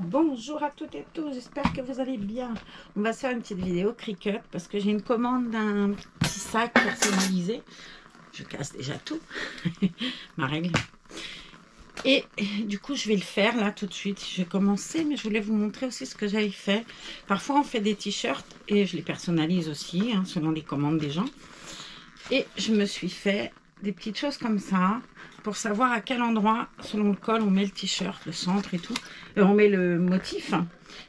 Bonjour à toutes et tous, j'espère que vous allez bien. On va se faire une petite vidéo Cricut parce que j'ai une commande d'un petit sac personnalisé. Je casse déjà tout, ma règle. Et du coup, je vais le faire là tout de suite. Je vais commencer, mais je voulais vous montrer aussi ce que j'avais fait. Parfois, on fait des t-shirts et je les personnalise aussi, hein, selon les commandes des gens. Et je me suis fait des petites choses comme ça pour savoir à quel endroit, selon le col, on met le t-shirt, le centre et tout. Et on met le motif.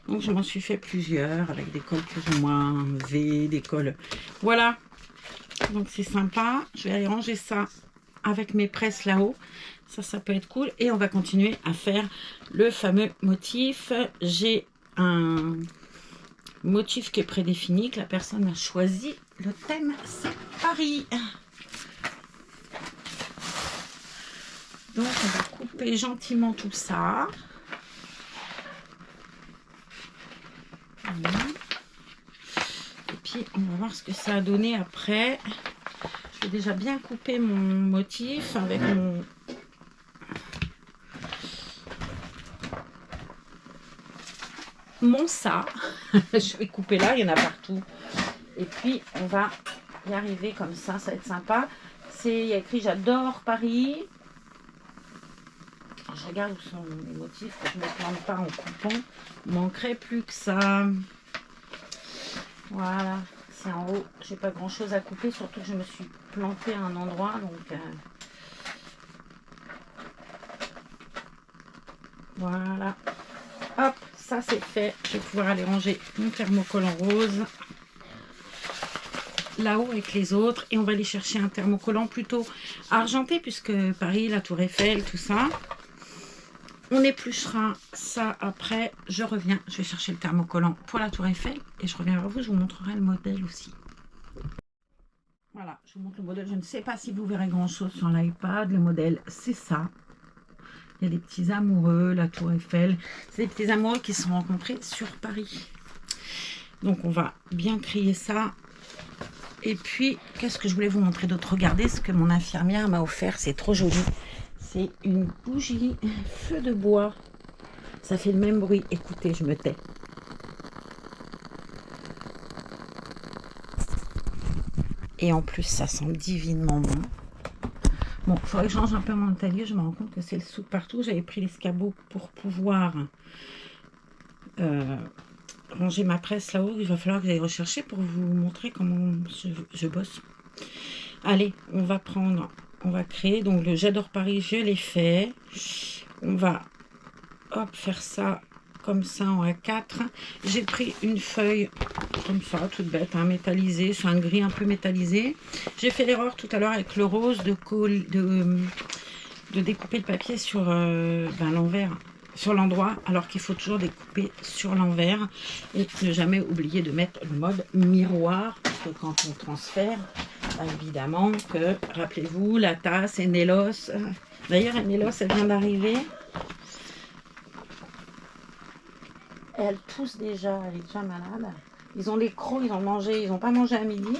Donc, je m'en suis fait plusieurs avec des cols plus ou moins V, des cols. Voilà. Donc, c'est sympa. Je vais aller ranger ça avec mes presses là-haut. Ça peut être cool. Et on va continuer à faire le fameux motif. J'ai un motif qui est prédéfini, que la personne a choisi. Le thème, c'est Paris. Donc, on va couper gentiment tout ça. Voilà. Et puis, on va voir ce que ça a donné après. J'ai déjà bien coupé mon motif avec mon ça. Je vais couper là, il y en a partout. Et puis, on va y arriver comme ça va être sympa. Il y a écrit « J'adore Paris ». Je regarde où sont les motifs, que je ne me plante pas en coupant. Il manquerait plus que ça. Voilà, c'est en haut. J'ai pas grand chose à couper, surtout que je me suis plantée à un endroit. Donc voilà. Hop, ça c'est fait. Je vais pouvoir aller ranger mon thermocollant rose là-haut avec les autres. Et on va aller chercher un thermocollant plutôt argenté, puisque Paris, la Tour Eiffel, tout ça. On épluchera ça après. Je reviens. Je vais chercher le thermocollant pour la Tour Eiffel. Et je reviens vers vous. Je vous montrerai le modèle aussi. Voilà, je vous montre le modèle. Je ne sais pas si vous verrez grand-chose sur l'iPad. Le modèle, c'est ça. Il y a des petits amoureux, la Tour Eiffel. C'est des petits amoureux qui se sont rencontrés sur Paris. Donc, on va bien crier ça. Et puis, qu'est-ce que je voulais vous montrer d'autre? Regardez ce que mon infirmière m'a offert. C'est trop joli. C'est une bougie feu de bois. Ça fait le même bruit. Écoutez, je me tais. Et en plus, ça sent divinement bon. Bon, il faudrait que je change un peu mon tablier. Je me rends compte que c'est le sou partout. J'avais pris l'escabeau pour pouvoir ranger ma presse là-haut. Il va falloir que j'aille rechercher pour vous montrer comment je bosse. Allez, on va créer. Donc, le J'adore Paris, je l'ai fait. On va, hop, faire ça comme ça en A4. J'ai pris une feuille comme ça, toute bête, hein, métallisée. C'est un gris un peu métallisé. J'ai fait l'erreur tout à l'heure avec le rose de découper le papier sur l'envers, sur l'endroit, alors qu'il faut toujours découper sur l'envers et ne jamais oublier de mettre le mode miroir, parce que quand on transfère, évidemment que, rappelez-vous, la tasse Enelos. D'ailleurs, Enelos, elle vient d'arriver. Elle tousse déjà, elle est déjà malade. Ils ont des crocs, ils ont mangé, ils n'ont pas mangé à midi.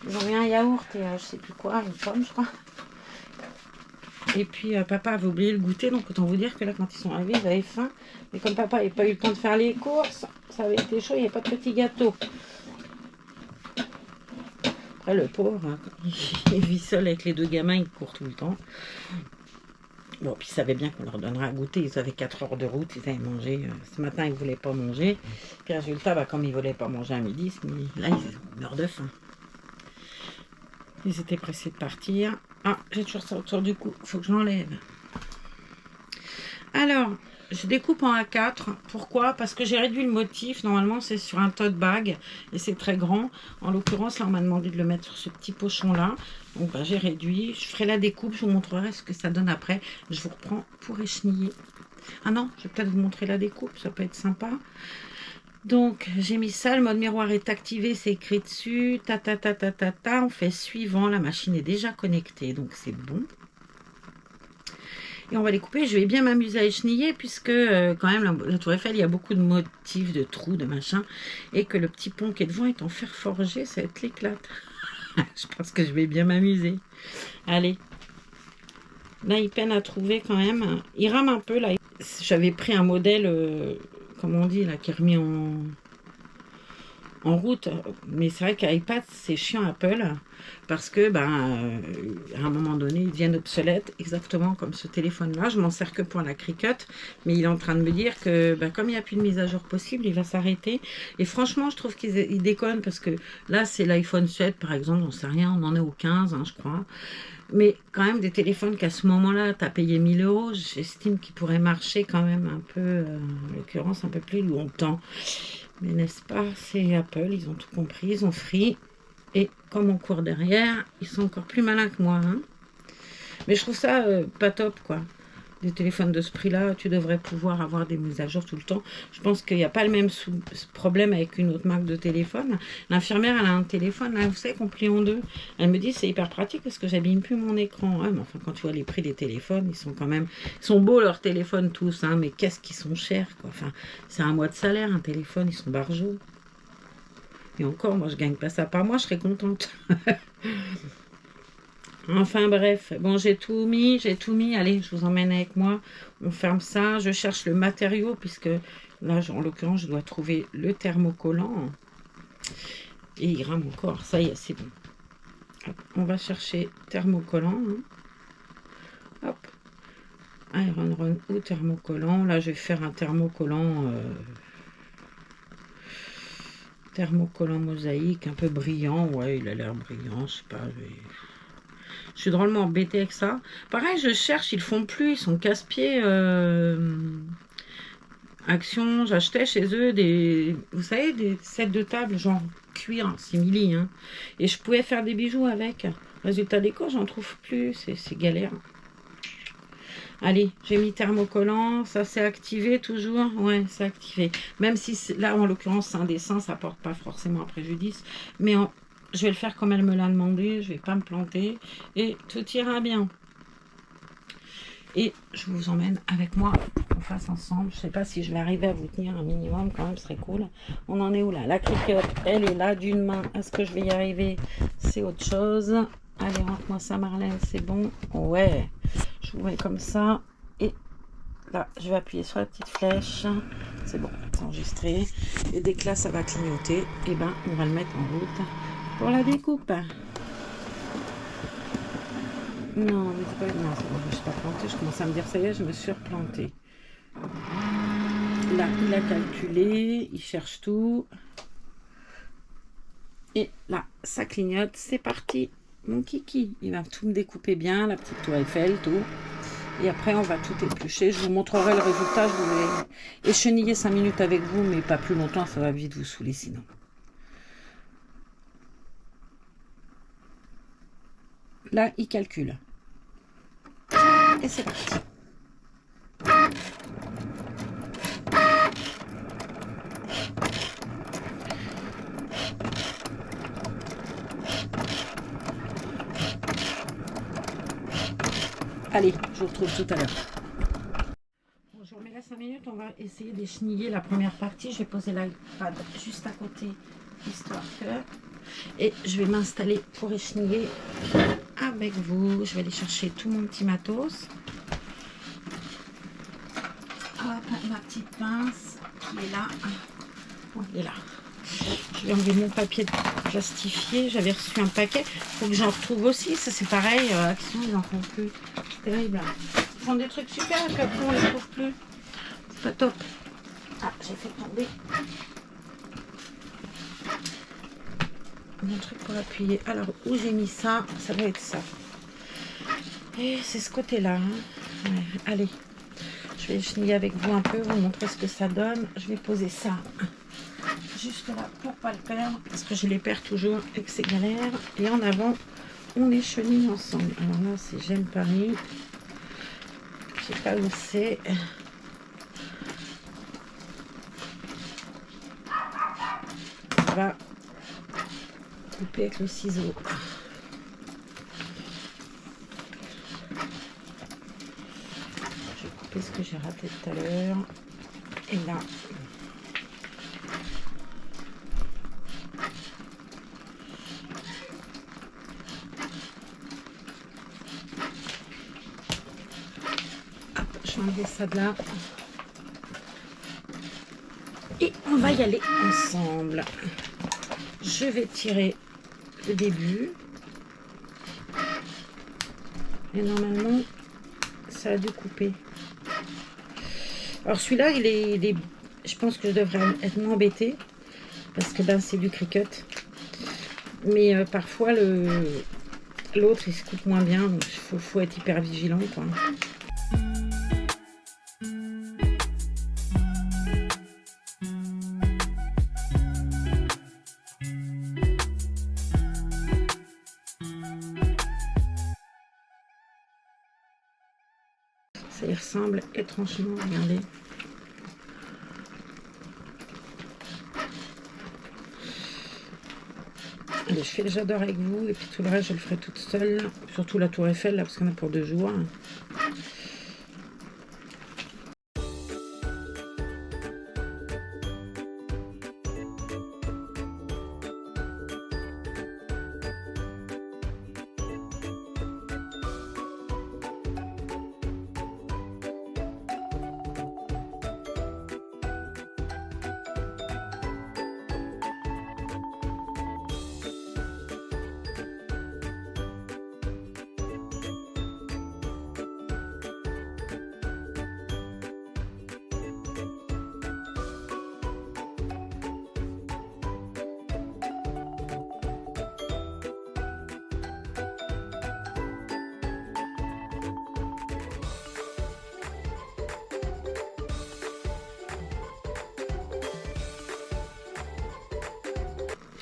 Ils ont eu un yaourt et je sais plus quoi, une pomme, je crois. Et puis papa avait oublié le goûter, donc autant vous dire que là, quand ils sont arrivés, ils avaient faim. Mais comme papa n'avait pas eu le temps de faire les courses, ça avait été chaud, il n'y avait pas de petit gâteau. Après, le pauvre, hein, il vit seul avec les deux gamins, il court tout le temps. Bon, puis ils savaient bien qu'on leur donnerait à goûter. Ils avaient 4 heures de route, ils avaient mangé. Ce matin, ils ne voulaient pas manger. Puis résultat, comme ils ne voulaient pas manger à midi, là, ils meurent de faim. Ils étaient pressés de partir. Ah, j'ai toujours ça autour du cou. Il faut que je l'enlève. Alors, je découpe en A4. Pourquoi? Parce que j'ai réduit le motif. Normalement, c'est sur un tote bag et c'est très grand. En l'occurrence, là, on m'a demandé de le mettre sur ce petit pochon-là. Donc, j'ai réduit. Je ferai la découpe. Je vous montrerai ce que ça donne après. Je vous reprends pour écheniller. Ah non, je vais peut-être vous montrer la découpe. Ça peut être sympa. Donc, j'ai mis ça. Le mode miroir est activé. C'est écrit dessus. On fait suivant. La machine est déjà connectée. Donc, c'est bon. Et on va les couper. Je vais bien m'amuser à écheniller puisque quand même la Tour Eiffel, il y a beaucoup de motifs, de trous, de machin. Et que le petit pont qui est devant est en fer forgé, ça va être l'éclate. Je pense que je vais bien m'amuser. Allez. Là, il peine à trouver quand même. Il rame un peu là. J'avais pris un modèle, comment on dit, là, qui est remis en route. Mais c'est vrai qu'iPad, c'est chiant Apple. Parce que, à un moment donné, ils deviennent obsolètes. Exactement comme ce téléphone-là. Je m'en sers que pour la Cricut. Mais il est en train de me dire que, comme il n'y a plus de mise à jour possible, il va s'arrêter. Et franchement, je trouve qu'il déconne. Parce que là, c'est l'iPhone 7, par exemple. On ne sait rien. On en est au 15, hein, je crois. Mais quand même, des téléphones qu'à ce moment-là, tu as payé 1000 €, j'estime qu'ils pourraient marcher quand même un peu, en l'occurrence, un peu plus longtemps. Mais n'est-ce pas, c'est Apple, ils ont tout compris, ils ont free. Et comme on court derrière, ils sont encore plus malins que moi. Hein. Mais je trouve ça pas top, quoi. Des téléphones de ce prix-là, tu devrais pouvoir avoir des mises à jour tout le temps. Je pense qu'il n'y a pas le même problème avec une autre marque de téléphone. L'infirmière, elle a un téléphone, là, vous savez, qu'on plie en deux. Elle me dit, c'est hyper pratique parce que j'abîme plus mon écran. Ouais, mais enfin, quand tu vois les prix des téléphones, ils sont quand même... Ils sont beaux, leurs téléphones, tous, hein, mais qu'est-ce qu'ils sont chers, quoi. Enfin, c'est un mois de salaire, un téléphone, ils sont barjots. Et encore, moi, je gagne pas ça par mois, je serais contente. Enfin bref, bon j'ai tout mis, allez je vous emmène avec moi, on ferme ça, je cherche le matériau puisque là en l'occurrence je dois trouver le thermocollant et il rame encore, ça y est c'est bon. Hop, on va chercher thermocollant, hein. Hop, Iron Run ou thermocollant, là je vais faire un thermocollant mosaïque un peu brillant, ouais il a l'air brillant, je sais pas, je suis drôlement embêtée avec ça. Pareil, je cherche, ils le font plus, ils sont casse-pieds. Action, j'achetais chez eux des, vous savez, des sets de table, genre cuir, simili, hein. Et je pouvais faire des bijoux avec. Résultat des cours, j'en trouve plus, c'est galère. Allez, j'ai mis thermocollant, ça c'est activé toujours. Ouais, c'est activé. Même si là, en l'occurrence, c'est un dessin, ça porte pas forcément un préjudice. Mais je vais le faire comme elle me l'a demandé, je vais pas me planter. Et tout ira bien. Et je vous emmène avec moi pour qu'on fasse ensemble. Je sais pas si je vais arriver à vous tenir un minimum, quand même, ce serait cool. On en est où là? La Cricut, elle est là d'une main. Est-ce que je vais y arriver? C'est autre chose. Allez, rentre-moi ça, Marlène, c'est bon. Ouais, je vous mets comme ça. Et là, je vais appuyer sur la petite flèche. C'est bon, c'est enregistré. Et dès que là, ça va clignoter, et ben, on va le mettre en route pour la découpe. Non, mais c'est pas... Non, c'est bon, je ne suis pas plantée. Je commence à me dire, ça y est, je me suis replantée. Là, il a calculé, il cherche tout. Et là, ça clignote, c'est parti. Mon kiki, il va tout me découper bien, la petite tour Eiffel, tout. Et après, on va tout éplucher. Je vous montrerai le résultat. Je vais écheniller 5 minutes avec vous, mais pas plus longtemps, ça va vite vous saouler sinon. Là, il calcule. Et c'est parti. Allez, je vous retrouve tout à l'heure. Bon, je remets là 5 minutes, on va essayer d'écheniller la première partie. Je vais poser l'iPad juste à côté, histoire que... Et je vais m'installer pour écheniller avec vous. Je vais aller chercher tout mon petit matos. Hop, ma petite pince qui est là. Oh, elle est là. Je vais enlever mon papier plastifié. J'avais reçu un paquet. Il faut que j'en retrouve aussi. Ça, c'est pareil. Action, ils n'en font plus. C'est terrible. Ils font des trucs super et puis après, on ne les trouve plus. C'est pas top. Ah, j'ai fait tomber mon truc pour appuyer. Alors, où j'ai mis ça? Ça doit être ça. Et c'est ce côté-là. Hein. Ouais, allez. Je vais cheniller avec vous un peu, vous montrer ce que ça donne. Je vais poser ça juste là pour pas le perdre, parce que je les perds toujours et que c'est galère. Et en avant, on les chenille ensemble. Alors là, c'est J'aime Paris. Je sais pas où c'est. On va couper avec le ciseau. Ce que j'ai raté tout à l'heure. Et là, Je vais enlever ça de là. Et on va y aller ensemble. Je vais tirer le début. Et normalement, ça a dû couper. Alors celui-là, il est... Je pense que je devrais être moins embêtée. Parce que ben, c'est du Cricut. Mais parfois, l'autre, il se coupe moins bien. Donc il faut être hyper vigilant, quoi. Ça y ressemble étrangement, regardez. Allez, je fais le j'adore avec vous et puis tout le reste je le ferai toute seule. Surtout la tour Eiffel là parce qu'on a pour 2 jours.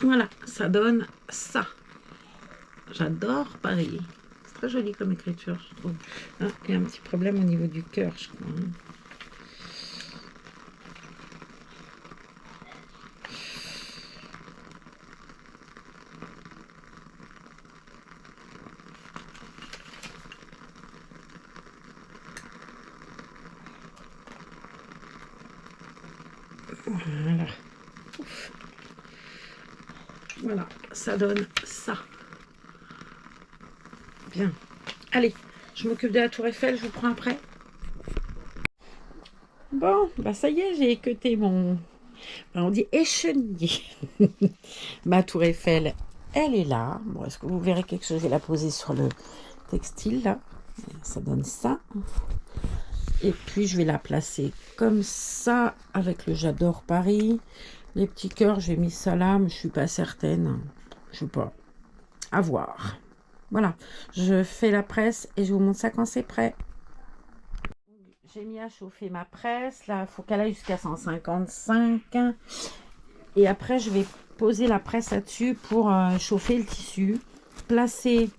Voilà, ça donne ça. J'adore Paris. C'est très joli comme écriture, je trouve. Ah, il y a un petit problème au niveau du cœur, je crois. Voilà. Ouf. Voilà, ça donne ça. Bien. Allez, je m'occupe de la tour Eiffel, je vous prends après. Bon, bah ça y est, j'ai équeuté mon... On dit échenillé. Ma tour Eiffel, elle est là. Bon, est-ce que vous verrez quelque chose? Je vais la poser sur le textile, là. Ça donne ça. Et puis, je vais la placer comme ça, avec le j'adore Paris. Les petits cœurs, j'ai mis ça là, mais je suis pas certaine. Je sais pas. À voir. Voilà. Je fais la presse et je vous montre ça quand c'est prêt. J'ai mis à chauffer ma presse. Là, il faut qu'elle aille jusqu'à 155. Et après, je vais poser la presse là-dessus pour chauffer le tissu. Placer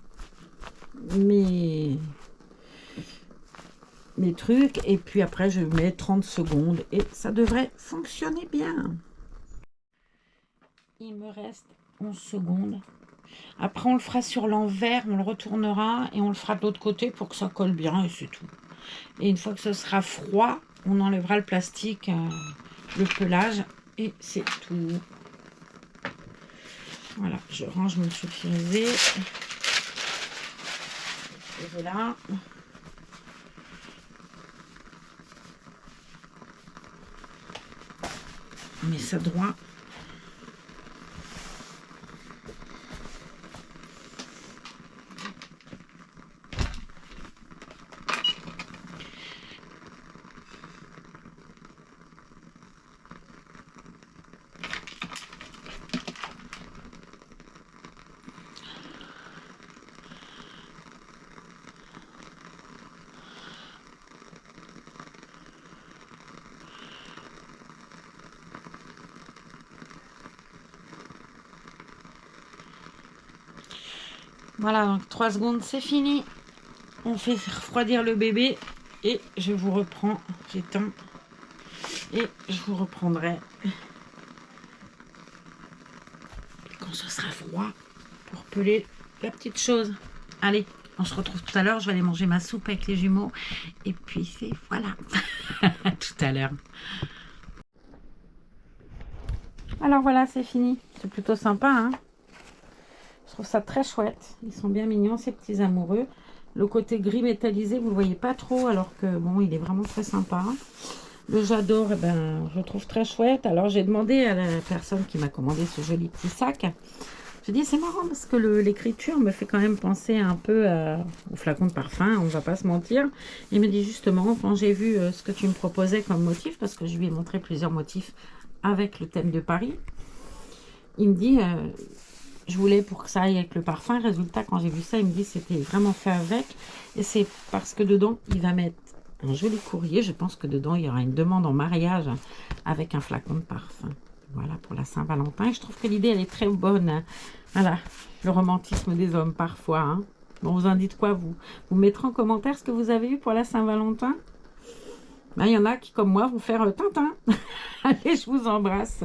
mes trucs. Et puis après, je mets 30 secondes. Et ça devrait fonctionner bien. Il me reste 11 secondes. Après, on le fera sur l'envers. On le retournera et on le fera de l'autre côté pour que ça colle bien. Et c'est tout. Et une fois que ce sera froid, on enlèvera le plastique, le pelage, et c'est tout. Voilà, je range mon sulfurisé. Et voilà. On met ça droit. Voilà, donc 3 secondes, c'est fini. On fait refroidir le bébé et je vous reprends. J'éteins et je vous reprendrai quand ce sera froid pour peler la petite chose. Allez, on se retrouve tout à l'heure. Je vais aller manger ma soupe avec les jumeaux. Et puis, c'est voilà. Tout à l'heure. Alors voilà, c'est fini. C'est plutôt sympa, hein. Je trouve ça très chouette. Ils sont bien mignons, ces petits amoureux. Le côté gris métallisé, vous ne le voyez pas trop, alors que bon, il est vraiment très sympa. Le J'adore, eh ben, je le trouve très chouette. Alors j'ai demandé à la personne qui m'a commandé ce joli petit sac. J'ai dit c'est marrant parce que l'écriture me fait quand même penser un peu au flacon de parfum, on va pas se mentir. Il me dit justement, quand j'ai vu ce que tu me proposais comme motif, parce que je lui ai montré plusieurs motifs avec le thème de Paris, il me dit, je voulais pour que ça aille avec le parfum. Résultat, quand j'ai vu ça, il me dit c'était vraiment fait avec. Et c'est parce que dedans, il va mettre un joli courrier. Je pense que dedans, il y aura une demande en mariage avec un flacon de parfum. Voilà pour la Saint-Valentin. Je trouve que l'idée, elle est très bonne. Voilà, le romantisme des hommes parfois. Hein. Bon, vous en dites quoi, vous? Vous mettrez en commentaire ce que vous avez eu pour la Saint-Valentin. Ben, il y en a qui, comme moi, vont faire Tintin. Allez, je vous embrasse.